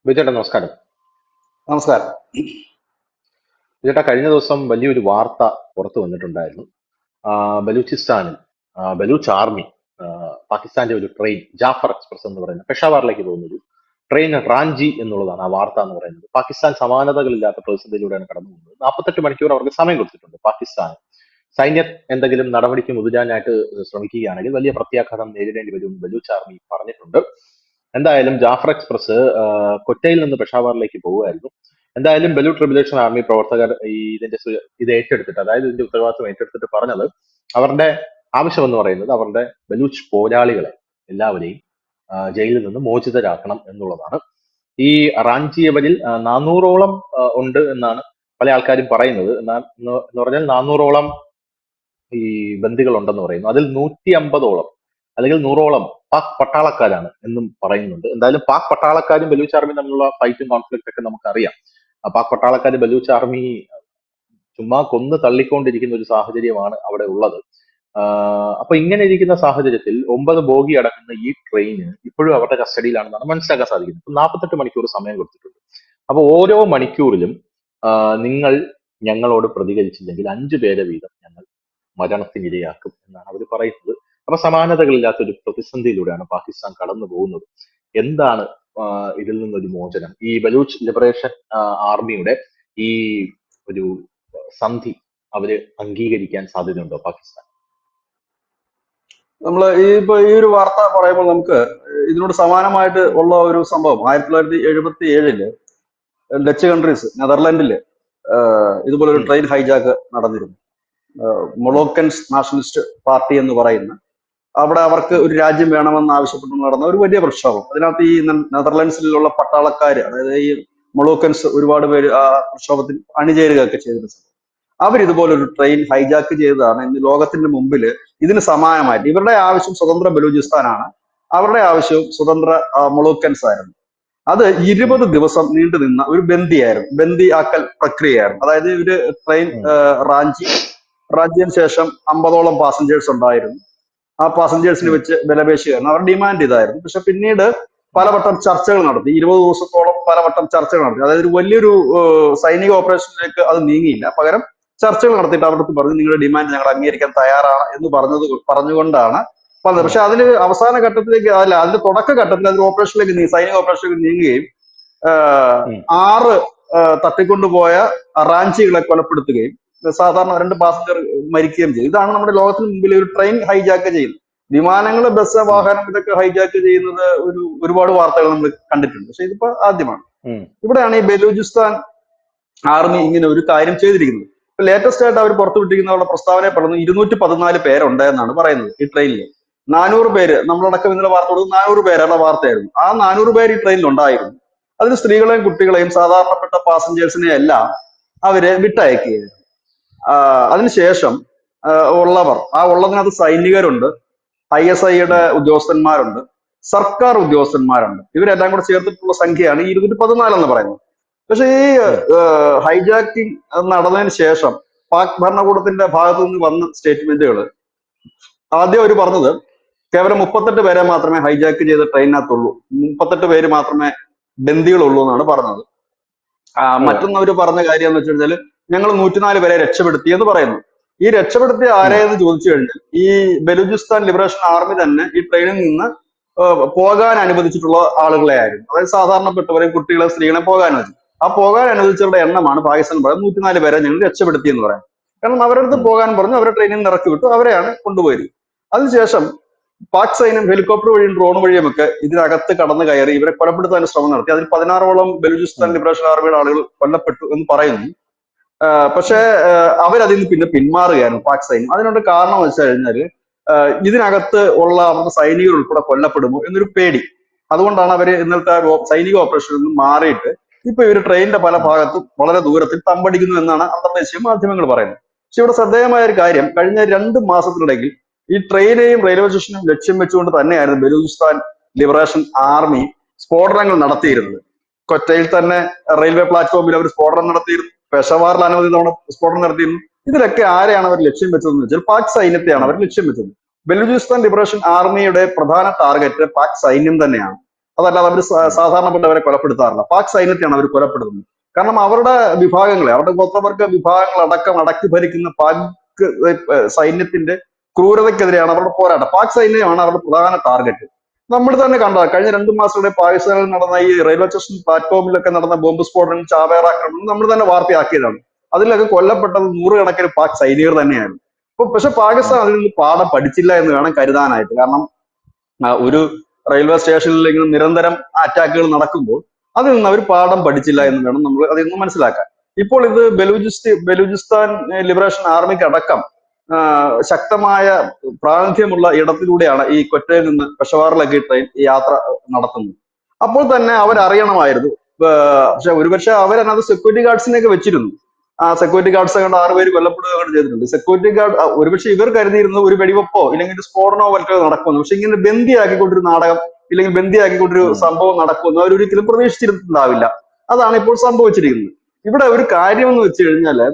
വിജയേട്ടാ നമസ്കാരം. നമസ്കാരം. വിജയേട്ടാ, കഴിഞ്ഞ ദിവസം വലിയൊരു വാർത്ത പുറത്തു വന്നിട്ടുണ്ടായിരുന്നു. ബലൂചിസ്ഥാനിൽ ബലൂച്ച് ആർമി പാകിസ്ഥാന്റെ ഒരു ട്രെയിൻ ജാഫർ എക്സ്പ്രസ് എന്ന് പറയുന്ന പെഷാവാറിലേക്ക് പോകുന്ന ഒരു ട്രെയിൻ റാഞ്ചി എന്നുള്ളതാണ് ആ വാർത്ത എന്ന് പറയുന്നത്. പാകിസ്ഥാൻ സമാനതകളില്ലാത്ത പ്രതിസന്ധിയിലൂടെയാണ് കടന്നു പോകുന്നത്. 48 മണിക്കൂർ അവർക്ക് സമയം കൊടുത്തിട്ടുണ്ട് പാകിസ്ഥാൻ. സൈന്യം എന്തെങ്കിലും നടപടിക്ക് മുതിരാനായിട്ട് ശ്രമിക്കുകയാണെങ്കിൽ വലിയ പ്രത്യാഘാതം നേരിടേണ്ടി വരും എന്ന് ബലൂച്ച് ആർമി പറഞ്ഞിട്ടുണ്ട്. എന്തായാലും ജാഫർ എക്സ്പ്രസ് കൊറ്റയിൽ നിന്ന് പെഷാവറിലേക്ക് പോവുമായിരുന്നു. എന്തായാലും ബലൂച്ച് ലിബറേഷൻ ആർമി പ്രവർത്തകർ ഇത് ഏറ്റെടുത്തിട്ട്, അതായത് ഇതിന്റെ ഉത്തരവാദിത്വം ഏറ്റെടുത്തിട്ട് പറഞ്ഞത് അവരുടെ ആവശ്യം എന്ന് പറയുന്നത് അവരുടെ ബലൂച്ച് പോരാളികളെ എല്ലാവരെയും ജയിലിൽ നിന്ന് മോചിതരാക്കണം എന്നുള്ളതാണ്. ഈ റാഞ്ചിയവരിൽ 400ഓളം ഉണ്ട് എന്നാണ് പല ആൾക്കാരും പറയുന്നത്. എന്ന് പറഞ്ഞാൽ 400ഓളം ഈ ബന്ദികൾ ഉണ്ടെന്ന് പറയുന്നു. അതിൽ 150ഓളം അല്ലെങ്കിൽ 100ഓളം പാക് പട്ടാളക്കാരാണ് എന്നും പറയുന്നുണ്ട്. എന്തായാലും പാക് പട്ടാളക്കാരും ബലൂച്ച് ആർമിയും തമ്മിലുള്ള ഫൈറ്റും കോൺഫ്ലിക്റ്റ് ഒക്കെ നമുക്കറിയാം. പാക് പട്ടാളക്കാർ ബലൂച്ച് ആർമി ചുമ്മാ കൊന്ന് തള്ളിക്കൊണ്ടിരിക്കുന്ന ഒരു സാഹചര്യമാണ് അവിടെ ഉള്ളത്. അപ്പൊ ഇങ്ങനെ ഇരിക്കുന്ന സാഹചര്യത്തിൽ 9 ബോഗി അടങ്ങുന്ന ഈ ട്രെയിന് ഇപ്പോഴും അവരുടെ കസ്റ്റഡിയിലാണെന്നാണ് മനസ്സിലാക്കാൻ സാധിക്കുന്നത്. ഇപ്പൊ 48 മണിക്കൂർ സമയം കൊടുത്തിട്ടുണ്ട്. അപ്പൊ ഓരോ മണിക്കൂറിലും നിങ്ങൾ ഞങ്ങളോട് പ്രതികരിച്ചില്ലെങ്കിൽ 5 പേരെ വീതം ഞങ്ങൾ മരണത്തിനിരയാക്കും എന്നാണ് അവർ പറയുന്നത്. അപ്പൊ സമാനതകളില്ലാത്ത ഒരു പ്രതിസന്ധിയിലൂടെയാണ് പാകിസ്ഥാൻ കടന്നു പോകുന്നത്. എന്താണ് ഇതിൽ നിന്നൊരു മോചനം? ഈ ബലൂച്ച് ലിബറേഷൻ ആർമിയുടെ ഈ ഒരു സന്ധി അവര് അംഗീകരിക്കാൻ സാധ്യതയുണ്ടോ പാകിസ്ഥാൻ? ഈ ഒരു വാർത്ത പറയുമ്പോൾ നമുക്ക് ഇതിനോട് സമാനമായിട്ട് ഉള്ള ഒരു സംഭവം 1977 ഡച്ച് കൺട്രീസ് നെതർലാൻഡില് ഇതുപോലെ ഒരു ട്രെയിൻ ഹൈജാക്ക് നടന്നിരുന്നു. മൊളോക്കൻസ് നാഷണലിസ്റ്റ് പാർട്ടി എന്ന് പറയുന്ന അവിടെ അവർക്ക് ഒരു രാജ്യം വേണമെന്ന് ആവശ്യപ്പെട്ട് നടന്ന ഒരു വലിയ പ്രക്ഷോഭം. അതിനകത്ത് ഈ നെതർലാൻഡ്സിലുള്ള പട്ടാളക്കാർ, അതായത് ഈ മൊളോക്കൻസ് ഒരുപാട് പേര് ആ പ്രക്ഷോഭത്തിൽ അണിചേരുകയൊക്കെ ചെയ്തിരുന്നു. അവരിതുപോലൊരു ട്രെയിൻ ഹൈജാക്ക് ചെയ്തതാണ് ഇന്ന് ലോകത്തിന്റെ മുമ്പിൽ ഇതിന് സമാനമായിട്ട്. ഇവരുടെ ആവശ്യം സ്വതന്ത്ര ബലൂചിസ്ഥാനാണ്, അവരുടെ ആവശ്യവും സ്വതന്ത്ര മൊളോക്കൻസ് ആയിരുന്നു. അത് 20 ദിവസം നീണ്ടു നിന്ന ഒരു ബന്ദി ആക്കൽ പ്രക്രിയയായിരുന്നു. അതായത് ഇവര് ട്രെയിൻ റാഞ്ചിയതിനു ശേഷം 50ഓളം പാസഞ്ചേഴ്സ് ഉണ്ടായിരുന്നു. ആ പാസഞ്ചേഴ്സിനെ വെച്ച് വിലപേശുകയായിരുന്നു. അവർ ഡിമാൻഡ് ഇതായിരുന്നു. പക്ഷെ പിന്നീട് പലവട്ടം ചർച്ചകൾ നടത്തി, 20 ദിവസത്തോളം പലവട്ടം ചർച്ചകൾ നടത്തി. അതായത് ഒരു വലിയൊരു സൈനിക ഓപ്പറേഷനിലേക്ക് അത് നീങ്ങിയില്ല. പകരം ചർച്ചകൾ നടത്തിയിട്ട് അവർക്ക് പറഞ്ഞു നിങ്ങളുടെ ഡിമാൻഡ് ഞങ്ങൾ അംഗീകരിക്കാൻ തയ്യാറാണ് എന്ന് പറഞ്ഞുകൊണ്ടാണ് വന്നത്. പക്ഷെ അതിൽ അവസാന ഘട്ടത്തിലേക്ക് അതിന്റെ തുടക്ക ഘട്ടത്തിൽ അതൊരു ഓപ്പറേഷനിലേക്ക് സൈനിക ഓപ്പറേഷനിലേക്ക് നീങ്ങുകയും 6 തട്ടിക്കൊണ്ടുപോയ റാഞ്ചികളെ കൊലപ്പെടുത്തുകയും സാധാരണ 2 പാസഞ്ചർ മരിക്കുകയും ചെയ്തു. ഇതാണ് നമ്മുടെ ലോകത്തിന് മുമ്പിൽ ഒരു ട്രെയിൻ ഹൈജാക്ക് ചെയ്യുന്നത്. വിമാനങ്ങൾ, ബസ്, വാഹനം ഇതൊക്കെ ഹൈജാക്ക് ചെയ്യുന്നത് ഒരുപാട് വാർത്തകൾ നമ്മൾ കണ്ടിട്ടുണ്ട്. പക്ഷെ ഇതിപ്പോ ആദ്യമാണ്. ഇവിടെയാണ് ഈ ബലൂചിസ്ഥാൻ ആർമി ഇങ്ങനെ ഒരു കാര്യം ചെയ്തിരിക്കുന്നത്. ഇപ്പൊ ലേറ്റസ്റ്റ് ആയിട്ട് അവർ പുറത്തുവിട്ടിരിക്കുന്ന അവരുടെ പ്രസ്താവനയെ പറയുന്നത് 214 പേരുണ്ട് എന്നാണ് പറയുന്നത് ഈ ട്രെയിനിൽ. 400 പേര്, നമ്മളടക്കം ഇന്നലെ വാർത്ത കൊടുത്തത് 400 പേരുടെ വാർത്തയായിരുന്നു. ആ 400 പേര് ഈ ട്രെയിനിൽ ഉണ്ടായിരുന്നു. അതിന് സ്ത്രീകളെയും കുട്ടികളെയും സാധാരണപ്പെട്ട പാസഞ്ചേഴ്സിനെ എല്ലാം അവരെ വിട്ടയക്കുകയായിരുന്നു. അതിനുശേഷം ഉള്ളതിനകത്ത് സൈനികരുണ്ട്, ISIയുടെ ഉദ്യോഗസ്ഥന്മാരുണ്ട്, സർക്കാർ ഉദ്യോഗസ്ഥന്മാരുണ്ട്. ഇവരെല്ലാം കൂടെ ചേർത്തിട്ടുള്ള സംഖ്യയാണ് ഈ 214 എന്ന് പറയുന്നത്. പക്ഷെ ഈ ഹൈജാക്കിംഗ് നടന്നതിന് ശേഷം പാക് ഭരണകൂടത്തിന്റെ ഭാഗത്തു നിന്ന് വന്ന സ്റ്റേറ്റ്മെന്റുകൾ, ആദ്യം അവർ പറഞ്ഞത് കേവലം 38 പേരെ മാത്രമേ ഹൈജാക്ക് ചെയ്ത ട്രെയിനകത്തുള്ളൂ, 38 പേര് മാത്രമേ ബന്ദികളുള്ളൂ എന്നാണ് പറഞ്ഞത്. മറ്റൊന്ന് അവർ പറഞ്ഞ കാര്യം എന്ന് വെച്ച് കഴിഞ്ഞാൽ ഞങ്ങൾ 104 പേരെ രക്ഷപ്പെടുത്തി എന്ന് പറയുന്നു. ഈ രക്ഷപ്പെടുത്തിയ ആരെയെന്ന് ചോദിച്ചു കഴിഞ്ഞാൽ ഈ ബലൂചിസ്ഥാൻ ലിബറേഷൻ ആർമി തന്നെ ഈ ട്രെയിനിൽ നിന്ന് പോകാൻ അനുവദിച്ചിട്ടുള്ള ആളുകളെ ആയിരുന്നു. അതായത് സാധാരണപ്പെട്ടവരെയും കുട്ടികളെയും സ്ത്രീകളെയും പോകാൻ അനുവദിച്ചു. ആ പോകാൻ അനുവദിച്ചവരുടെ എണ്ണമാണ് പാകിസ്ഥാൻ പറയുന്നത് 104 പേരെ ഞങ്ങൾ രക്ഷപ്പെടുത്തി എന്ന് പറയാം. കാരണം അവരടുത്ത് പോകാൻ പറഞ്ഞു, അവരെ ട്രെയിനിൽ നിന്ന് ഇറക്കി വിട്ടു, അവരെയാണ് കൊണ്ടുപോയത്. അതിനുശേഷം പാക് സൈന്യം ഹെലികോപ്റ്റർ വഴിയും ഡ്രോൺ വഴിയുമൊക്കെ ഇതിനകത്ത് കടന്നു കയറി ഇവരെ കൊലപ്പെടുത്താൻ ശ്രമം നടത്തി. അതിൽ 16ഓളം ബലൂചിസ്ഥാൻ ലിബറേഷൻ ആർമിയുടെ ആളുകൾ കൊല്ലപ്പെട്ടു എന്ന് പറയുന്നു. പക്ഷേ അവരതിൽ നിന്ന് പിന്നെ പിന്മാറുകയാണ് പാക് സൈന്യം. അതിനോട് കാരണം വെച്ച് കഴിഞ്ഞാൽ ഇതിനകത്ത് ഉള്ള അവരുടെ സൈനികർ ഉൾപ്പെടെ കൊല്ലപ്പെടുമോ എന്നൊരു പേടി. അതുകൊണ്ടാണ് അവർ ഇന്നലത്തെ സൈനിക ഓപ്പറേഷനിൽ നിന്ന് മാറിയിട്ട് ഇപ്പൊ ഇവർ ട്രെയിനിന്റെ പല ഭാഗത്തും വളരെ ദൂരത്തിൽ തമ്പടിക്കുന്നു എന്നാണ് അന്തർദേശീയ മാധ്യമങ്ങൾ പറയുന്നത്. പക്ഷെ ഇവിടെ ശ്രദ്ധേയമായ ഒരു കാര്യം, കഴിഞ്ഞ 2 മാസത്തിനിടയിൽ ഈ ട്രെയിനെയും റെയിൽവേ സ്റ്റേഷനെയും ലക്ഷ്യം വെച്ചുകൊണ്ട് തന്നെയായിരുന്നു ബലൂചിസ്ഥാൻ ലിബറേഷൻ ആർമി സ്ഫോടനങ്ങൾ നടത്തിയിരുന്നത്. കൊറ്റയിൽ തന്നെ റെയിൽവേ പ്ലാറ്റ്ഫോമിൽ അവർ സ്ഫോടനം നടത്തിയിരുന്നു. പെഷവാറിൽ അനവധി തവണ സ്ഫോടനം നടത്തിയിരുന്നു. ഇതിലൊക്കെ ആരെയാണ് അവർ ലക്ഷ്യം വെച്ചതെന്ന് വെച്ചാൽ പാക് സൈന്യത്തെയാണ് അവർ ലക്ഷ്യം വെച്ചത്. ബലൂചിസ്ഥാൻ ലിബറേഷൻ ആർമിയുടെ പ്രധാന ടാർഗറ്റ് പാക് സൈന്യം തന്നെയാണ്. അതല്ലാതെ അവർ സാധാരണപ്പെട്ടവരെ കൊലപ്പെടുത്താറില്ല. പാക് സൈന്യത്തെയാണ് അവർ കൊലപ്പെടുത്തുന്നത്. കാരണം അവരുടെ വിഭാഗങ്ങളെ, അവരുടെ ഗോത്രവർഗ വിഭാഗങ്ങൾ അടക്കം അടക്കി ഭരിക്കുന്ന പാക് സൈന്യത്തിന്റെ ക്രൂരതയ്ക്കെതിരെയാണ് അവരുടെ പോരാട്ടം. പാക് സൈന്യമാണ് അവരുടെ പ്രധാന ടാർഗറ്റ്. നമ്മൾ തന്നെ കണ്ട കഴിഞ്ഞ 2 മാസത്തിലൂടെ പാകിസ്ഥാനിൽ നടന്ന ഈ റെയിൽവേ സ്റ്റേഷൻ പ്ലാറ്റ്ഫോമിലൊക്കെ നടന്ന ബോംബ് സ്ഫോടനം, ചാവേർ ആക്രമണം നമ്മൾ തന്നെ വാർത്തയാക്കിയതാണ്. അതിലൊക്കെ കൊല്ലപ്പെട്ടത് നൂറുകണക്കിന് പാക് സൈനികർ തന്നെയാണ്. പക്ഷെ പാകിസ്ഥാൻ അതിൽ നിന്ന് പാഠം പഠിച്ചില്ല എന്ന് വേണം കരുതാനായിട്ട്. കാരണം ഒരു റെയിൽവേ സ്റ്റേഷനിൽ ഇങ്ങനെ നിരന്തരം അറ്റാക്കുകൾ നടക്കുമ്പോൾ അതിൽ നിന്ന് അവർ പാഠം പഠിച്ചില്ല എന്ന് വേണം നമ്മൾ അതിൽ നിന്ന് മനസ്സിലാക്കാൻ. ഇപ്പോൾ ഇത് ബലൂചിസ്ഥാൻ ലിബറേഷൻ ആർമിക്ക് അടക്കം ശക്തമായ പ്രാതിനിധ്യമുള്ള ഇടത്തിലൂടെയാണ് ഈ ക്വറ്റയിൽ നിന്ന് പെഷവാറിലേക്ക് ട്രെയിൻ യാത്ര നടത്തുന്നത്. അപ്പോൾ തന്നെ അവരറിയണമായിരുന്നു. പക്ഷെ ഒരുപക്ഷെ അവരതിനകത്ത് സെക്യൂരിറ്റി ഗാർഡ്സിനെയൊക്കെ വെച്ചിരുന്നു. ആ സെക്യൂരിറ്റി ഗാർഡ്സ് കണ്ട് 6 പേര് കൊല്ലപ്പെടുകയാണ് ചെയ്തിട്ടുണ്ട്. സെക്യൂരിറ്റി ഗാർഡ് ഒരുപക്ഷെ ഇവർ കരുതിയിരുന്നത് ഒരു വെടിവെപ്പോ ഇല്ലെങ്കിൽ ഒരു സ്ഫോടനമോ വല്ലതോ നടക്കുമെന്ന്. പക്ഷെ ഇങ്ങനെ ബന്ദിയാക്കിക്കൊണ്ടൊരു നാടകം ഇല്ലെങ്കിൽ ബന്ദിയാക്കിക്കൊണ്ടൊരു സംഭവം നടക്കുമെന്ന് അവരൊരിക്കലും പ്രതീക്ഷിച്ചിട്ടുണ്ടാവില്ല. അതാണ് ഇപ്പോൾ സംഭവിച്ചിരിക്കുന്നത്. ഇവിടെ ഒരു കാര്യം എന്ന് വെച്ച് കഴിഞ്ഞാല്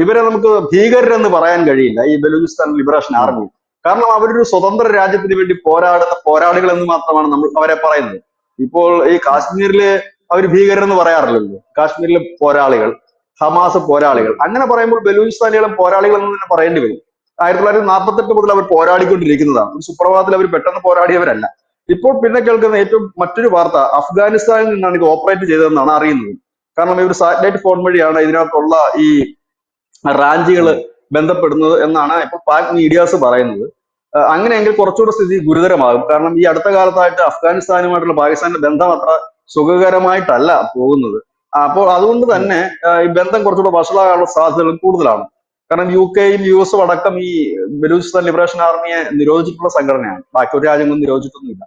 ഇവരെ നമുക്ക് ഭീകരരെന്ന് പറയാൻ കഴിയില്ല, ഈ ബലൂചിസ്ഥാൻ ലിബറേഷൻ ആർമി. കാരണം അവരൊരു സ്വതന്ത്ര രാജ്യത്തിന് വേണ്ടി പോരാടുന്ന പോരാളികൾ എന്ന് മാത്രമാണ് നമ്മൾ അവരെ പറയുന്നത്. ഇപ്പോൾ ഈ കാശ്മീരില് അവർ ഭീകരെന്ന് പറയാറില്ലല്ലോ. കാശ്മീരിലെ പോരാളികൾ, ഹമാസ് പോരാളികൾ, അങ്ങനെ പറയുമ്പോൾ ബലൂചിസ്ഥാനികളും പോരാളികൾ എന്ന് തന്നെ പറയേണ്ടി വരും. 1948 മുതൽ അവർ പോരാടിക്കൊണ്ടിരിക്കുന്നതാണ്. ഒരു സുപ്രഭാതത്തിൽ അവർ പെട്ടെന്ന് പോരാടിയവരല്ല. ഇപ്പോൾ പിന്നെ കേൾക്കുന്ന ഏറ്റവും മറ്റൊരു വാർത്ത, അഫ്ഗാനിസ്ഥാനിൽ നിന്നാണ് ഇത് ഓപ്പറേറ്റ് ചെയ്തതെന്നാണ് അറിയുന്നത്. കാരണം ഇവർ സാറ്റലൈറ്റ് ഫോൺ വഴിയാണ് ഇതിനകത്തുള്ള ഈ റാഞ്ചികൾ ബന്ധപ്പെടുന്നത് എന്നാണ് ഇപ്പോൾ പാക് മീഡിയാസ് പറയുന്നത്. അങ്ങനെയെങ്കിൽ കുറച്ചുകൂടെ സ്ഥിതി ഗുരുതരമാകും. കാരണം ഈ അടുത്ത കാലത്തായിട്ട് അഫ്ഗാനിസ്ഥാനുമായിട്ടുള്ള പാകിസ്ഥാന്റെ ബന്ധം അത്ര സുഖകരമായിട്ടല്ല പോകുന്നത്. അപ്പോൾ അതുകൊണ്ട് തന്നെ ഈ ബന്ധം കുറച്ചുകൂടെ വഷളാകാനുള്ള സാധ്യതകൾ കൂടുതലാണ്. കാരണം UK-യും US-ഉം അടക്കം ഈ ബലൂചിസ്ഥാൻ ലിബറേഷൻ ആർമിയെ നിരോധിച്ചിട്ടുള്ള സംഘടനയാണ്. ബാക്കി ഒരു രാജ്യങ്ങളും നിരോധിച്ചിട്ടൊന്നുമില്ല.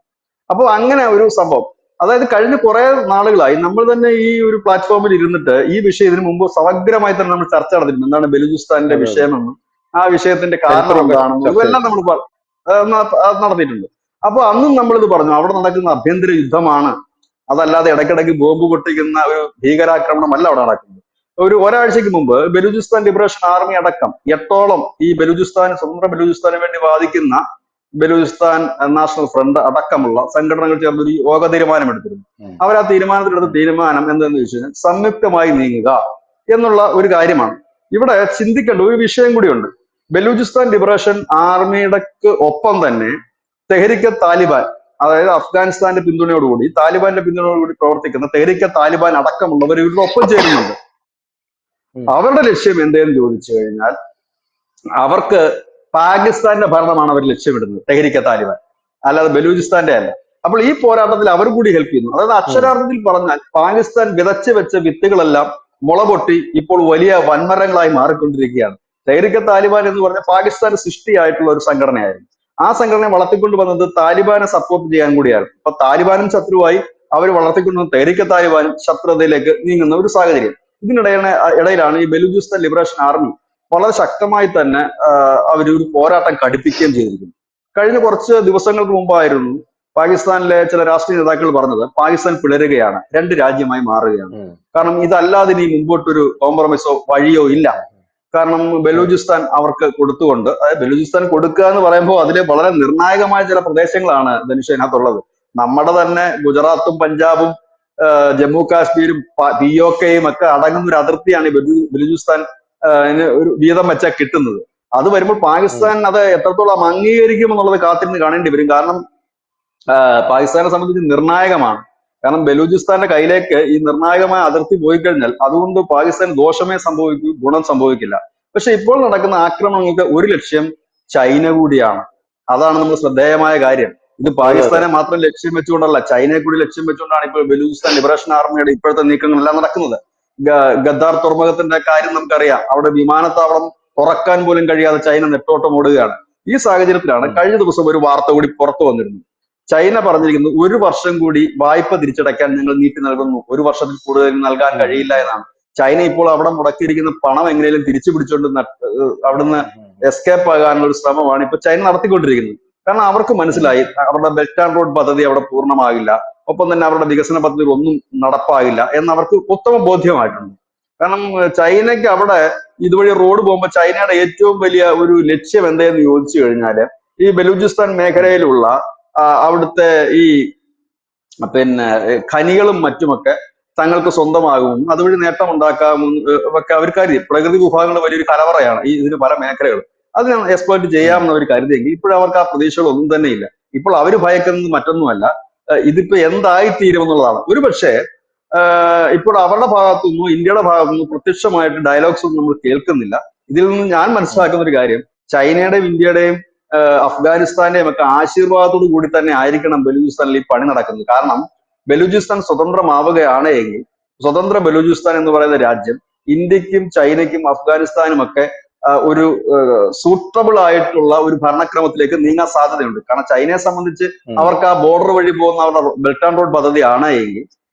അപ്പോൾ അങ്ങനെ ഒരു സംഭവം, അതായത് കഴിഞ്ഞ കുറെ നാളുകളായി നമ്മൾ തന്നെ ഈ ഒരു പ്ലാറ്റ്ഫോമിൽ ഇരുന്നിട്ട് ഈ വിഷയം ഇതിനു മുമ്പ് സമഗ്രമായി തന്നെ നമ്മൾ ചർച്ച നടത്തിയിട്ടുണ്ട്. എന്താണ് ബലൂചിസ്ഥാന്റെ വിഷയമെന്നും ആ വിഷയത്തിന്റെ കാരണം എന്താണെന്നും ഇതെല്ലാം നമ്മൾ നടത്തിയിട്ടുണ്ട്. അപ്പൊ അന്നും നമ്മളിത് പറഞ്ഞു, അവിടെ നടക്കുന്ന ആഭ്യന്തര യുദ്ധമാണ്, അതല്ലാതെ ഇടയ്ക്കിടയ്ക്ക് ബോംബ് പൊട്ടിക്കുന്ന ഒരു ഭീകരാക്രമണമല്ല അവിടെ നടക്കുന്നത്. ഒരാഴ്ചക്ക് മുമ്പ് ബലൂചിസ്ഥാൻ ലിബറേഷൻ ആർമി അടക്കം 8ഓളം ഈ സ്വതന്ത്ര ബലൂചിസ്ഥാന് വേണ്ടി വാദിക്കുന്ന ബലൂചിസ്ഥാൻ നാഷണൽ ഫ്രണ്ട് അടക്കമുള്ള സംഘടനകൾ ചേർന്ന് ഒരു യോഗ തീരുമാനമെടുത്തിരുന്നു. അവർ ആ തീരുമാനത്തിലെടുത്ത തീരുമാനം എന്തെന്ന് ചോദിച്ചു കഴിഞ്ഞാൽ സംയുക്തമായി നീങ്ങുക എന്നുള്ള ഒരു കാര്യമാണ്. ഇവിടെ ചിന്തിക്കേണ്ട ഒരു വിഷയം കൂടിയുണ്ട്. ബലൂചിസ്ഥാൻ ലിബറേഷൻ ആർമിയുടെ ഒപ്പം തന്നെ തെഹ്രിക്ക് താലിബാൻ, അതായത് അഫ്ഗാനിസ്ഥാന്റെ പിന്തുണയോടുകൂടി താലിബാന്റെ പിന്തുണയോടുകൂടി പ്രവർത്തിക്കുന്ന തെഹ്രിക്ക് താലിബാൻ അടക്കമുള്ളവർ ഇവരുടെ ഒപ്പം ചേരുന്നുണ്ട്. അവരുടെ ലക്ഷ്യം എന്തെന്ന് ചോദിച്ചു കഴിഞ്ഞാൽ അവർക്ക് പാകിസ്ഥാന്റെ ഭരണമാണ് അവർ ലക്ഷ്യമിടുന്നത്, തെഹ്രിക്ക് താലിബാൻ, അല്ലാതെ ബലൂചിസ്ഥാന്റെ അല്ല. അപ്പോൾ ഈ പോരാട്ടത്തിൽ അവർ കൂടി ഹെൽപ്പ് ചെയ്യുന്നു. അതായത് അക്ഷരാർത്ഥത്തിൽ പറഞ്ഞാൽ പാകിസ്ഥാൻ വിതച്ചു വെച്ച വിത്തുകളെല്ലാം മുളപൊട്ടി ഇപ്പോൾ വലിയ വൻമരങ്ങളായി മാറിക്കൊണ്ടിരിക്കുകയാണ്. തെഹ്രിക്ക് താലിബാൻ എന്ന് പറഞ്ഞ പാകിസ്ഥാൻ സൃഷ്ടിയായിട്ടുള്ള ഒരു സംഘടനയായിരുന്നു. ആ സംഘടനയെ വളർത്തിക്കൊണ്ട് വന്നത് താലിബാനെ സപ്പോർട്ട് ചെയ്യാൻ കൂടിയാണ്. അപ്പൊ താലിബാനും ശത്രുവായി അവർ വളർത്തിക്കൊണ്ടുവന്ന തെഹ്രിക്ക് താലിബാനും ശത്രുതയിലേക്ക് നീങ്ങുന്ന ഒരു സാഹചര്യം. ഇടയിലാണ് ഈ ബലൂചിസ്ഥാൻ ലിബറേഷൻ ആർമി വളരെ ശക്തമായി തന്നെ അവരൊരു പോരാട്ടം കടുപ്പിക്കുകയും ചെയ്തിരിക്കുന്നു. കഴിഞ്ഞ കുറച്ച് ദിവസങ്ങൾക്ക് മുമ്പായിരുന്നു പാകിസ്ഥാനിലെ ചില രാഷ്ട്രീയ നേതാക്കൾ പറഞ്ഞത് പാകിസ്ഥാൻ പിളരുകയാണ്, 2 രാജ്യമായി മാറുകയാണ്. കാരണം ഇതല്ലാതെ ഇനി മുമ്പോട്ടൊരു കോംപ്രമൈസോ വഴിയോ ഇല്ല. കാരണം ബലൂചിസ്ഥാൻ അവർക്ക് കൊടുത്തുകൊണ്ട്, അതായത് ബലൂചിസ്ഥാൻ കൊടുക്കുക എന്ന് പറയുമ്പോൾ അതിലെ വളരെ നിർണായകമായ ചില പ്രദേശങ്ങളാണ് ധനുഷ് അതിനകത്തുള്ളത്. നമ്മുടെ തന്നെ ഗുജറാത്തും പഞ്ചാബും ജമ്മു കാശ്മീരും POK-യും ഒക്കെ അടങ്ങുന്ന ഒരു അതിർത്തിയാണ് ഈ ബലൂചിസ്ഥാൻ ഒരു വീതം വെച്ചാൽ കിട്ടുന്നത്. അത് വരുമ്പോൾ പാകിസ്ഥാൻ അത് എത്രത്തോളം അംഗീകരിക്കും എന്നുള്ളത് കാത്തിരുന്ന് കാണേണ്ടി വരും. കാരണം പാകിസ്ഥാനെ സംബന്ധിച്ച് നിർണായകമാണ്. കാരണം ബലൂചിസ്ഥാന്റെ കയ്യിലേക്ക് ഈ നിർണായകമായ അതിർത്തി പോയി കഴിഞ്ഞാൽ അതുകൊണ്ട് പാകിസ്ഥാൻ ദോഷമേ സംഭവിക്കൂ, ഗുണം സംഭവിക്കില്ല. പക്ഷെ ഇപ്പോൾ നടക്കുന്ന ആക്രമണങ്ങൾക്ക് ഒരു ലക്ഷ്യം ചൈന കൂടിയാണ്. അതാണ് നമ്മൾ ശ്രദ്ധേയമായ കാര്യം. ഇത് പാകിസ്ഥാനെ മാത്രം ലക്ഷ്യം വെച്ചുകൊണ്ടല്ല, ചൈനയെ കൂടി ലക്ഷ്യം വെച്ചുകൊണ്ടാണ് ഇപ്പോൾ ബലൂചിസ്ഥാൻ ലിബറേഷൻ ആർമിയുടെ ഇപ്പോഴത്തെ നീക്കങ്ങളെല്ലാം നടക്കുന്നത്. ഗദ്ദാർ തുറമുഖത്തിന്റെ കാര്യം നമുക്കറിയാം. അവിടെ വിമാനത്താവളം തുറക്കാൻ പോലും കഴിയാതെ ചൈന നെട്ടോട്ടം ഓടുകയാണ്. ഈ സാഹചര്യത്തിലാണ് കഴിഞ്ഞ ദിവസം ഒരു വാർത്ത കൂടി പുറത്തു വന്നിരുന്നു. ചൈന പറഞ്ഞിരിക്കുന്നു 1 വർഷം കൂടി വായ്പ തിരിച്ചടയ്ക്കാൻ ഞങ്ങൾ നീട്ടി നൽകുന്നു, 1 വർഷത്തിൽ കൂടുതൽ നൽകാൻ കഴിയില്ല എന്നാണ്. ചൈന ഇപ്പോൾ അവിടെ മുടക്കിയിരിക്കുന്ന പണം എങ്ങനെയും തിരിച്ചു പിടിച്ചുകൊണ്ട് അവിടുന്ന് എസ്കേപ്പ് ആകാനുള്ള ഒരു ശ്രമമാണ് ഇപ്പൊ ചൈന നടത്തിക്കൊണ്ടിരിക്കുന്നത്. കാരണം അവർക്ക് മനസ്സിലായി അവരുടെ ബെൽറ്റ് ആൻഡ് റോഡ് പദ്ധതി അവിടെ പൂർണ്ണമാകില്ല, ഒപ്പം തന്നെ അവരുടെ വികസന പദ്ധതികൾ ഒന്നും നടപ്പാകില്ല എന്നവർക്ക് ഉത്തമ ബോധ്യമായിട്ടുണ്ട്. കാരണം ചൈനയ്ക്ക് അവിടെ ഇതുവഴി റോഡ് പോകുമ്പോൾ ചൈനയുടെ ഏറ്റവും വലിയ ഒരു ലക്ഷ്യം എന്തെന്ന് ചോദിച്ചു കഴിഞ്ഞാല് ഈ ബലൂചിസ്ഥാൻ മേഖലയിലുള്ള അവിടുത്തെ ഈ പിന്നെ ഖനികളും മറ്റുമൊക്കെ തങ്ങൾക്ക് സ്വന്തമാകുമെന്നും അതുവഴി നേട്ടം ഉണ്ടാക്കാമെന്നും ഒക്കെ അവർ കരുതി. പ്രകൃതി വിഭവങ്ങളുടെ വലിയൊരു കലവറയാണ് ഇതിന് പല മേഖലകളും. അതിനെ എക്സ്പ്ലോയിറ്റ് ഉം, ചെയ്യാമെന്ന് അവർ കരുതിയെങ്കിൽ ഇപ്പോഴവർക്ക് ആ പ്രതീക്ഷകളൊന്നും തന്നെ ഇല്ല. ഇപ്പോൾ അവർ ഭയക്കുന്നത് മറ്റൊന്നുമല്ല, ഇതിപ്പോ എന്തായിത്തീരുമെന്നുള്ളതാണ്. ഒരുപക്ഷെ ഇപ്പോൾ അവരുടെ ഭാഗത്തുനിന്നോ ഇന്ത്യയുടെ ഭാഗത്തുനിന്നോ പ്രത്യക്ഷമായിട്ട് ഡയലോഗ്സ് ഒന്നും നമ്മൾ കേൾക്കുന്നില്ല. ഇതിൽ നിന്ന് ഞാൻ ഉം, മനസ്സിലാക്കുന്ന ഒരു കാര്യം, ചൈനയുടെയും ഇന്ത്യയുടെയും അഫ്ഗാനിസ്ഥാന്റെയും ഒക്കെ ആശീർവാദത്തോടു കൂടി തന്നെ ആയിരിക്കണം ബലൂചിസ്ഥാനിൽ ഈ പണി നടക്കുന്നത്. കാരണം ബലൂചിസ്ഥാൻ സ്വതന്ത്രമാവുകയാണ് എങ്കിൽ സ്വതന്ത്ര ബലൂചിസ്ഥാൻ എന്ന് പറയുന്ന രാജ്യം ഇന്ത്യക്കും ചൈനയ്ക്കും അഫ്ഗാനിസ്ഥാനും ഒക്കെ ഒരു സൂട്ടബിൾ ആയിട്ടുള്ള ഒരു ഭരണക്രമത്തിലേക്ക് നീങ്ങാൻ സാധ്യതയുണ്ട്. കാരണം ചൈനയെ സംബന്ധിച്ച് ഉം, അവർക്ക് ആ ബോർഡർ വഴി പോകുന്ന അവരുടെ ബെൽറ്റ് ആൻഡ് റോഡ് പദ്ധതിയാണ് എങ്കിൽ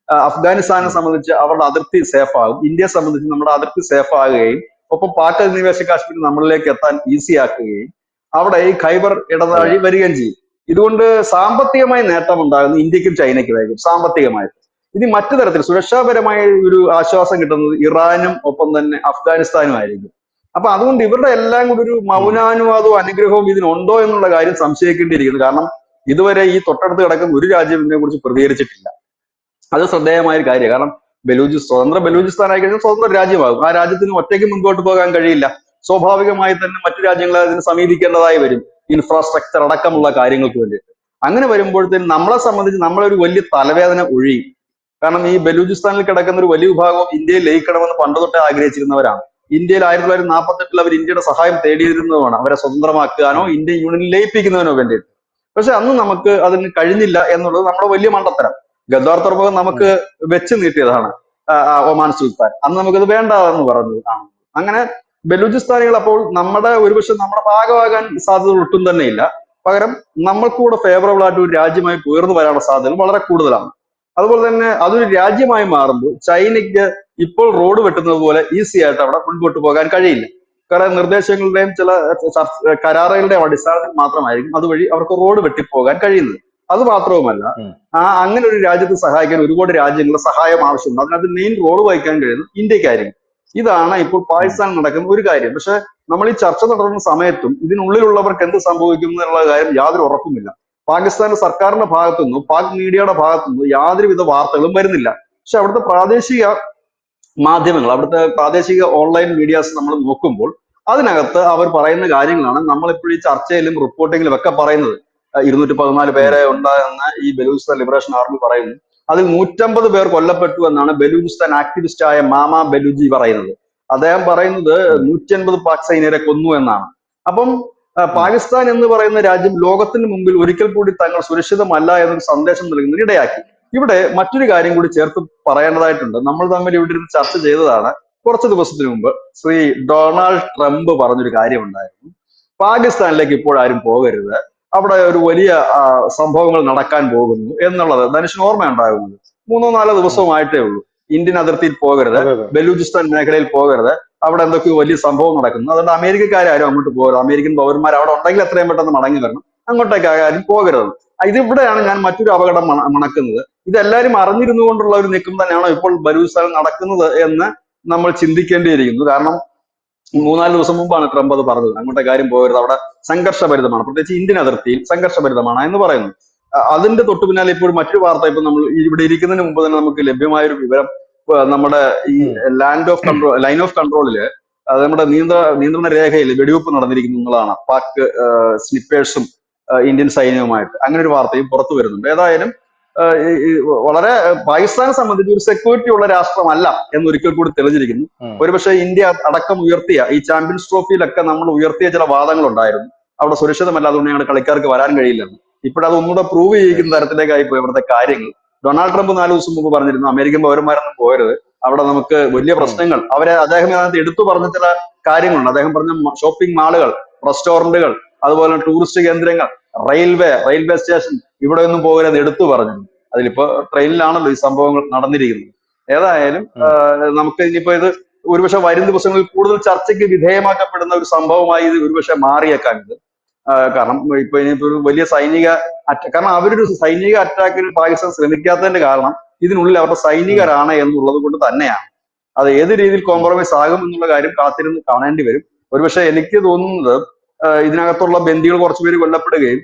അഫ്ഗാനിസ്ഥാനെ ഉം, സംബന്ധിച്ച് അവരുടെ അതിർത്തി സേഫ് ആകും, ഇന്ത്യയെ സംബന്ധിച്ച് നമ്മുടെ അതിർത്തി സേഫ് ആകുകയും ഒപ്പം പാക് അധിനിവേശ കാശ്മീർ നമ്മളിലേക്ക് എത്താൻ ഈസി ആക്കുകയും അവിടെ ഈ ഖൈബർ അതെ. ഇടനാഴി വരികയും ചെയ്യും. ഇതുകൊണ്ട് സാമ്പത്തികമായി നേട്ടം ഉണ്ടാകുന്നത് ഇന്ത്യക്കും ചൈനയ്ക്കുമായിരിക്കും സാമ്പത്തികമായിട്ട്. ഇനി മറ്റു തരത്തിൽ സുരക്ഷാപരമായ ഒരു ആശ്വാസം കിട്ടുന്നത് ഇറാനും ഒപ്പം തന്നെ അഫ്ഗാനിസ്ഥാനും ആയിരിക്കും. അപ്പൊ അതുകൊണ്ട് ഇവരുടെ എല്ലാം കൂടി ഒരു ഉം, മൗനാനുവാദവും അനുഗ്രഹവും ഇതിനുണ്ടോ എന്നുള്ള കാര്യം സംശയിക്കേണ്ടിയിരിക്കുന്നു. കാരണം ഇതുവരെ ഈ തൊട്ടടുത്ത് കിടക്കുന്ന ഒരു രാജ്യം ഇതിനെ കുറിച്ച് പ്രതികരിച്ചിട്ടില്ല. അത് ശ്രദ്ധേയമായ ഒരു കാര്യമാണ്. കാരണം സ്വതന്ത്ര ഉം, ബലൂചിസ്ഥാൻ ആയി കഴിഞ്ഞാൽ സ്വതന്ത്ര രാജ്യമാകും. ആ രാജ്യത്തിന് ഒറ്റയ്ക്ക് മുൻപോട്ട് പോകാൻ കഴിയില്ല. സ്വാഭാവികമായി തന്നെ മറ്റു രാജ്യങ്ങളെ അതിന് സമീപിക്കേണ്ടതായി വരും, ഇൻഫ്രാസ്ട്രക്ചർ ഉം, അടക്കമുള്ള കാര്യങ്ങൾക്ക് വേണ്ടിയിട്ട്. അങ്ങനെ വരുമ്പോഴത്തേനും നമ്മളെ സംബന്ധിച്ച് നമ്മളൊരു വലിയ തലവേദന ഒഴിയും. കാരണം ഈ ബലൂചിസ്ഥാനിൽ കിടക്കുന്ന ഒരു വലിയ വിഭാഗം ഇന്ത്യയിൽ ലയിക്കണമെന്ന് പണ്ട് തൊട്ടേ ആഗ്രഹിച്ചിരുന്നവരാണ്. ഇന്ത്യയിൽ 1948 അവർ ഇന്ത്യയുടെ സഹായം തേടിയിരുന്നതുമാണ്, അവരെ സ്വതന്ത്രമാക്കാനോ ഉം, ഇന്ത്യൻ യൂണിയനിൽ ലയിപ്പിക്കുന്നതിനോ വേണ്ടിയിട്ട്. പക്ഷെ അന്ന് നമുക്ക് അതിന് കഴിഞ്ഞില്ല എന്നുള്ളത് നമ്മുടെ വലിയ മണ്ടത്തരം. ഗദ്ദാർ തുറമുഖം ഉം, നമുക്ക് വെച്ച് നീട്ടിയതാണ് ഒമാൻ സുൽത്താൻ. അന്ന് നമുക്കത് വേണ്ട എന്ന് പറഞ്ഞത് ആണ്. അങ്ങനെ ബലൂചിസ്ഥാനികൾ അപ്പോൾ ഒരുപക്ഷെ നമ്മുടെ ഭാഗമാകാൻ സാധ്യത ഒട്ടും തന്നെ ഇല്ല. പകരം നമ്മൾക്കൂടെ ഫേവറബിൾ ആയിട്ട് ഒരു രാജ്യമായി ഉയർന്നു വരാനുള്ള സാധ്യതകൾ വളരെ കൂടുതലാണ്. അതുപോലെ തന്നെ അതൊരു രാജ്യമായി മാറുമ്പോൾ ചൈനയ്ക്ക് ഇപ്പോൾ റോഡ് വെട്ടുന്നത് പോലെ ഈസി ആയിട്ട് അവിടെ മുൻപോട്ട് പോകാൻ കഴിയില്ല. കാരണം നിർദ്ദേശങ്ങളുടെയും ചില കരാറുകളുടെയും അടിസ്ഥാനത്തിൽ മാത്രമായിരിക്കും അതുവഴി അവർക്ക് റോഡ് വെട്ടിപ്പോകാൻ കഴിയുന്നത്. അത് മാത്രവുമല്ല, ഉം, അങ്ങനെ ഒരു രാജ്യത്തെ സഹായിക്കാൻ ഒരുപാട് രാജ്യങ്ങളുടെ സഹായം ആവശ്യമുണ്ട്. അതിനകത്ത് മെയിൻ റോൾ വഹിക്കാൻ കഴിയുന്നത് ഇന്ത്യക്കായിരിക്കും. ഇതാണ് ഇപ്പോൾ ഉം, പാകിസ്ഥാൻ നടക്കുന്ന ഒരു കാര്യം. പക്ഷെ നമ്മൾ ഈ ചർച്ച നടത്തുന്ന സമയത്തും ഇതിനുള്ളിലുള്ളവർക്ക് എന്ത് സംഭവിക്കും എന്നുള്ള കാര്യം യാതൊരു ഉറപ്പുമില്ല. പാകിസ്ഥാൻ സർക്കാരിന്റെ ഭാഗത്തുനിന്നോ പാക് മീഡിയയുടെ ഭാഗത്തുനിന്നോ യാതൊരുവിധ വാർത്തകളും വരുന്നില്ല. പക്ഷെ അവിടുത്തെ പ്രാദേശിക മാധ്യമങ്ങൾ, അവിടുത്തെ പ്രാദേശിക ഓൺലൈൻ മീഡിയാസ് നമ്മൾ നോക്കുമ്പോൾ അതിനകത്ത് അവർ പറയുന്ന കാര്യങ്ങളാണ് നമ്മളിപ്പോൾ ഈ ചർച്ചയിലും റിപ്പോർട്ടിങ്ങിലും ഒക്കെ പറയുന്നത്. 214 ഉം, പേരെ ഉണ്ടായെന്ന് ഈ ബലൂചിസ്ഥാൻ ലിബറേഷൻ ആർമി പറയുന്നു. അതിൽ 150 പേർ കൊല്ലപ്പെട്ടു എന്നാണ് ബലൂചിസ്ഥാൻ ആക്ടിവിസ്റ്റ് ആയ മാമ ബലൂജി പറയുന്നത്. അദ്ദേഹം പറയുന്നത് ഉം, 150 പാക് സൈനികരെ കൊന്നു എന്നാണ്. അപ്പം ഉം, പാകിസ്ഥാൻ എന്ന് പറയുന്ന രാജ്യം ലോകത്തിന് മുമ്പിൽ ഒരിക്കൽ കൂടി തങ്ങൾ സുരക്ഷിതമല്ല എന്നൊരു സന്ദേശം നൽകുന്നതിന് ഇടയാക്കി. ഇവിടെ മറ്റൊരു കാര്യം കൂടി ചേർത്ത് പറയേണ്ടതായിട്ടുണ്ട്. നമ്മൾ തമ്മിൽ ഇവിടെ ഇരുന്ന് ചർച്ച ചെയ്തതാണ് കുറച്ച് ദിവസത്തിന് മുമ്പ്. ശ്രീ ഡൊണാൾഡ് ട്രംപ് പറഞ്ഞൊരു കാര്യമുണ്ടായിരുന്നു. പാകിസ്ഥാനിലേക്ക് ഇപ്പോഴാരും പോകരുത്, അവിടെ ഒരു വലിയ സംഭവങ്ങൾ നടക്കാൻ പോകുന്നു എന്നുള്ളത് മനുഷ്യന് ഓർമ്മയുണ്ടാകുന്നത് 3-4 ഉം. ദിവസമായിട്ടേ ഉള്ളൂ. ഇന്ത്യൻ അതിർത്തിയിൽ പോകരുത്, അതെ, അതെ. ബലൂചിസ്ഥാൻ മേഖലയിൽ പോകരുത്, അവിടെ എന്തൊക്കെയോ വലിയ സംഭവം നടക്കുന്നു, അതുകൊണ്ട് അമേരിക്കക്കാരും അങ്ങോട്ട് പോകരുത്, അമേരിക്കൻ പൗരന്മാർ അവിടെ ഉണ്ടെങ്കിൽ എത്രയും പെട്ടെന്ന് മടങ്ങി വരണം, അങ്ങോട്ടേക്ക് ആരും പോകരുത്. ഇതിവിടെയാണ് ഞാൻ മറ്റൊരു അപകടം മണക്കുന്നത്. ഇതെല്ലാവരും അറിഞ്ഞിരുന്നു കൊണ്ടുള്ള ഒരു നീക്കം തന്നെയാണോ ഇപ്പോൾ ബലൂചിസ്ഥാനിൽ നടക്കുന്നത് എന്ന് നമ്മൾ ചിന്തിക്കേണ്ടിയിരിക്കുന്നു. കാരണം 3-4 ദിവസം മുമ്പാണ് ട്രംപ് അത് പറഞ്ഞത്, അങ്ങോട്ടെ കാര്യം പോകരുത്, അവിടെ സംഘർഷഭരിതമാണ്, പ്രത്യേകിച്ച് ഇന്ത്യൻ അതിർത്തിയിൽ സംഘർഷഭരിതമാണ് എന്ന് പറയുന്നു. അതിന്റെ തൊട്ടു പിന്നാലെ ഇപ്പോൾ മറ്റൊരു വാർത്ത, ഇപ്പൊ നമ്മൾ ഇവിടെ ഇരിക്കുന്നതിന് മുമ്പ് തന്നെ നമുക്ക് ലഭ്യമായ ഒരു വിവരം, നമ്മുടെ ഈ ഉം, ലൈൻ ഓഫ് കൺട്രോളില് നമ്മുടെ നിയന്ത്രണ രേഖയിൽ വെടിവെപ്പ് നടന്നിരിക്കുന്നു എന്നുള്ളതാണ്. പാക് സ്നിപ്പേഴ്സും ഇന്ത്യൻ സൈന്യവുമായിട്ട് അങ്ങനെ ഒരു വാർത്തയും പുറത്തു വരുന്നുണ്ട്. ഏതായാലും വളരെ പാകിസ്ഥാനെ സംബന്ധിച്ച് ഒരു സെക്യൂരിറ്റി ഉള്ള രാഷ്ട്രമല്ല എന്നൊരിക്കൽ കൂടി തെളിഞ്ഞിരിക്കുന്നു. ഉം, ഒരുപക്ഷെ ഇന്ത്യ അടക്കം ഉയർത്തിയ ഈ ചാമ്പ്യൻസ് ട്രോഫിയിലൊക്കെ നമ്മൾ ഉയർത്തിയ ചില വാദങ്ങൾ ഉണ്ടായിരുന്നു, അവിടെ സുരക്ഷിതമല്ല, അതുകൊണ്ട് ഞങ്ങളുടെ കളിക്കാർക്ക് വരാൻ കഴിയില്ലെന്ന്. ഇപ്പോഴത് ഒന്നുകൂടെ പ്രൂവ് ചെയ്യിക്കുന്ന യെസ്. തരത്തിലേക്കായി പോയി ഇവിടുത്തെ കാര്യങ്ങൾ. ഡൊണാൾഡ് ട്രംപ് 4 ദിവസം മുമ്പ് പറഞ്ഞിരുന്നു അമേരിക്കൻ പൗരന്മാരൊന്നും പോകരുത്, അവിടെ നമുക്ക് വലിയ ഉം, പ്രശ്നങ്ങൾ, അദ്ദേഹം അതിനകത്ത് എടുത്തു പറഞ്ഞ ചില കാര്യങ്ങളുണ്ട്. അദ്ദേഹം പറഞ്ഞ ഷോപ്പിംഗ് മാളുകൾ, റെസ്റ്റോറന്റുകൾ, അതുപോലെ ടൂറിസ്റ്റ് കേന്ദ്രങ്ങൾ, റെയിൽവേ സ്റ്റേഷൻ, ഇവിടെ ഒന്നും പോകരുത് എടുത്തു പറഞ്ഞു. അതിലിപ്പോ ട്രെയിനിലാണല്ലോ ഈ സംഭവങ്ങൾ നടന്നിരിക്കുന്നത്. ഏതായാലും ഉം, നമുക്ക് ഇനിയിപ്പോ ഇത് ഒരുപക്ഷെ വരും ദിവസങ്ങളിൽ കൂടുതൽ ചർച്ചയ്ക്ക് വിധേയമാക്കപ്പെടുന്ന ഒരു സംഭവമായി ഇത് ഒരുപക്ഷെ മാറിയേക്കാൻ ഇത്. കാരണം ഇപ്പൊ ഇനിയിപ്പോ ഒരു വലിയ കാരണം അവരൊരു സൈനിക അറ്റാക്കിന് പാകിസ്ഥാൻ ശ്രമിക്കാത്തതിന്റെ കാരണം ഇതിനുള്ളിൽ അവരുടെ ഉം, സൈനികരാണ് എന്നുള്ളത് കൊണ്ട് തന്നെയാണ്. അത് ഏത് രീതിയിൽ ഉം, കോംപ്രമൈസ് ആകും എന്നുള്ള കാര്യം കാത്തിരുന്ന് കാണേണ്ടി വരും. ഒരുപക്ഷെ എനിക്ക് തോന്നുന്നത് ഇതിനകത്തുള്ള ബന്ദികൾ കുറച്ചുപേര് കൊല്ലപ്പെടുകയും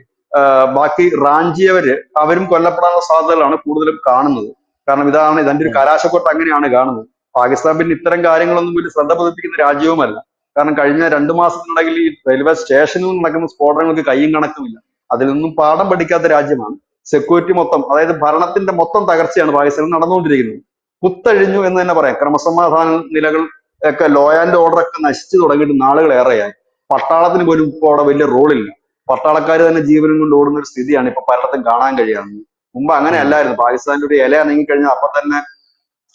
ബാക്കി റാഞ്ചിയവര് അവരും കൊല്ലപ്പെടാനുള്ള സാധ്യതകളാണ് കൂടുതലും കാണുന്നത്. കാരണം ഇതാണ് ഇതിന്റെ ഒരു ഉം, കലാശക്കൊട്ട് അങ്ങനെയാണ് കാണുന്നത്. പാകിസ്ഥാൻ പിന്നെ ഇത്തരം കാര്യങ്ങളൊന്നും വലിയ ശ്രദ്ധ പതിപ്പിക്കുന്ന രാജ്യവുമല്ല. കാരണം കഴിഞ്ഞ 2 മാസത്തിനിടയിൽ ഈ റെയിൽവേ സ്റ്റേഷനിൽ നടക്കുന്ന സ്ഫോടനങ്ങൾക്ക് കയ്യും കണക്കുമില്ല. അതിൽ നിന്നും പാഠം പഠിക്കാത്ത രാജ്യമാണ്. സെക്യൂരിറ്റി മൊത്തം, അതായത് ഭരണത്തിന്റെ മൊത്തം തകർച്ചയാണ് പാകിസ്ഥാനിൽ നടന്നുകൊണ്ടിരിക്കുന്നത്. കുത്തഴിഞ്ഞു എന്ന് തന്നെ പറയാം. ക്രമസമാധാന നിലകൾ ഒക്കെ, ലോ ആൻഡ് ഓർഡർ ഒക്കെ നശിച്ചു തുടങ്ങിയിട്ട് നാളുകൾ ഏറെയായി. പട്ടാളത്തിന് പോലും ഇപ്പോൾ അവിടെ വലിയ റോളില്ല. പട്ടാളക്കാർ തന്നെ ജീവനും കൊണ്ട് ഓടുന്ന ഒരു സ്ഥിതിയാണ് ഇപ്പൊ പലയിടത്തും കാണാൻ കഴിയുന്നത്. മുമ്പ് അങ്ങനെ ഉം. അല്ലായിരുന്നു. പാകിസ്ഥാന്റെ ഒരു ഇല അനങ്ങിക്കഴിഞ്ഞാൽ അപ്പൊ തന്നെ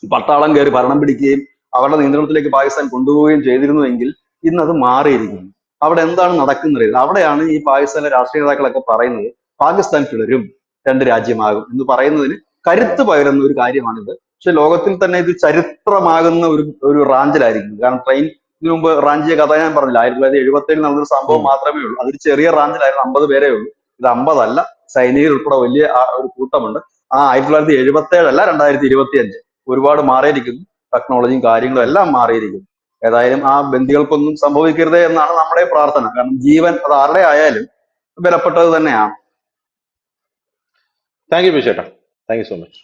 പട്ടാളം കയറി ഭരണം പിടിക്കുകയും അവരുടെ നിയന്ത്രണത്തിലേക്ക് പാകിസ്ഥാൻ കൊണ്ടുപോവുകയും ചെയ്തിരുന്നുവെങ്കിൽ ഇന്ന് അത് മാറിയിരിക്കുന്നു. അവിടെ എന്താണ് നടക്കുന്നത്? അവിടെയാണ് ഈ പാകിസ്ഥാനിലെ രാഷ്ട്രീയ നേതാക്കളൊക്കെ പറയുന്നത് പാകിസ്ഥാൻ പിളരും, 2 രാജ്യമാകും എന്ന് പറയുന്നതിന് കരുത്ത് പകരുന്ന ഒരു കാര്യമാണിത്. പക്ഷെ ലോകത്തിൽ തന്നെ ഇത് ചരിത്രമാകുന്ന ഒരു റാഞ്ചലായിരിക്കും. കാരണം ട്രെയിൻ ഇതിനു മുമ്പ് റാഞ്ചിയ കഥ ഞാൻ പറഞ്ഞില്ല. 1977 നടന്നൊരു സംഭവം ഉം. മാത്രമേ ഉള്ളൂ. അതൊരു ചെറിയ റാഞ്ചലായിരുന്നു, 50 പേരേ ഉള്ളൂ. ഇത് 50 അല്ല, സൈനികർ ഉൾപ്പെടെ വലിയ ഒരു കൂട്ടമുണ്ട്. 1977 അല്ല, 2025. ഒരുപാട് മാറിയിരിക്കുന്നു. ടെക്നോളജിയും കാര്യങ്ങളും എല്ലാം മാറിയിരിക്കുന്നു. ഏതായാലും ആ ബന്ദികൾക്കൊന്നും സംഭവിക്കരുതേ എന്നാണ് നമ്മുടെ പ്രാർത്ഥന. കാരണം ജീവൻ അത് ആരുടെ ആയാലും വിലപ്പെട്ടത് തന്നെയാണ്. താങ്ക് യു, ബിജു ചേട്ടാ. Thank you so much.